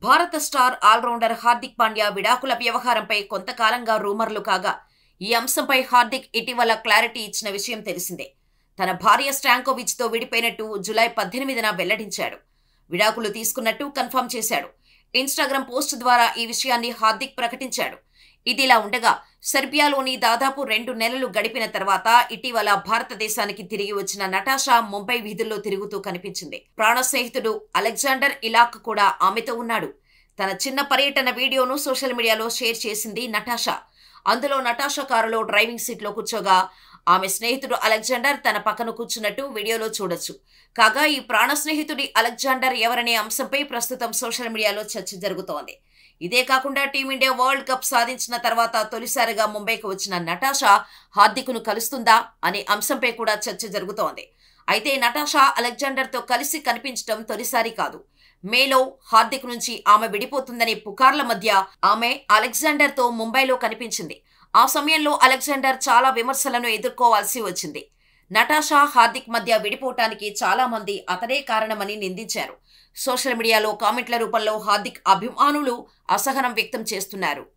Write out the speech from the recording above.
భారత star allrounder Hardik Pandya విడాకుల వ్యవహారంపై కొంతకాలంగా రూమర్లు కాగా, ఈ అంశంపై హార్దిక్ ఇటీవల క్లారిటీ ఇచ్చిన విషయం తెలిసిందే. తన భార్య స్టాంకోవిచ్తో విడిపోయినట్టు జూలై 18న వెల్లడించాడు. విడాకులు తీసుకున్నట్టు కన్ఫర్మ్ చేశాడు. ఇన్స్టాగ్రామ్ పోస్ట్ ద్వారా ఈ విషయాన్ని హార్దిక్ ప్రకటించాడు. ఇదిలా ఉండగా, సెర్బియాలోని దాదాపు 2 నెలలు గడిపిన తర్వాత ఇటీవల భారతదేశానికి తిరిగి వచ్చిన నటాషా ముంబై వీధుల్లో తిరుగుతూ కనిపించింది. ప్రాణ స్నేహితుడు అలెగ్జాండర్ ఇలాక్ కూడా ఆమెతో ఉన్నాడు. తన చిన్న పర్యటన వీడియోను సోషల్ మీడియాలో షేర్ చేసింది నటాషా. అందులో నటాషా కారులో డ్రైవింగ్ సీట్లో కూర్చోగా, ఆమె స్నేహితుడు అలెగ్జాండర్ తన పక్కన కూర్చున్నట్టు వీడియోలో చూడొచ్చు. కాగా ఈ ప్రాణ స్నేహితుడి అలెగ్జాండర్ ఎవరనే అంశంపై ప్రస్తుతం సోషల్ మీడియాలో చర్చ జరుగుతోంది. ఇదే కాకుండా టీమిండియా వరల్డ్ కప్ సాధించిన తర్వాత తొలిసారిగా ముంబైకి వచ్చిన నటాషా హార్దిక్ను కలుస్తుందా అనే అంశంపై కూడా చర్చ జరుగుతోంది. అయితే నటాషా అలెగ్జాండర్తో కలిసి కనిపించడం తొలిసారి కాదు. మేలో హార్దిక్ నుంచి ఆమె విడిపోతుందనే పుకార్ల మధ్య ఆమె అలెగ్జాండర్తో ముంబైలో కనిపించింది. ఆ సమయంలో అలెగ్జాండర్ చాలా విమర్శలను ఎదుర్కోవాల్సి వచ్చింది. నటాషా హార్దిక్ మధ్య విడిపోవటానికి చాలా మంది అతడే కారణమని నిందించారు. సోషల్ మీడియాలో కామెంట్ల రూపంలో హార్దిక్ అభిమానులు అసహనం వ్యక్తం చేస్తున్నారు.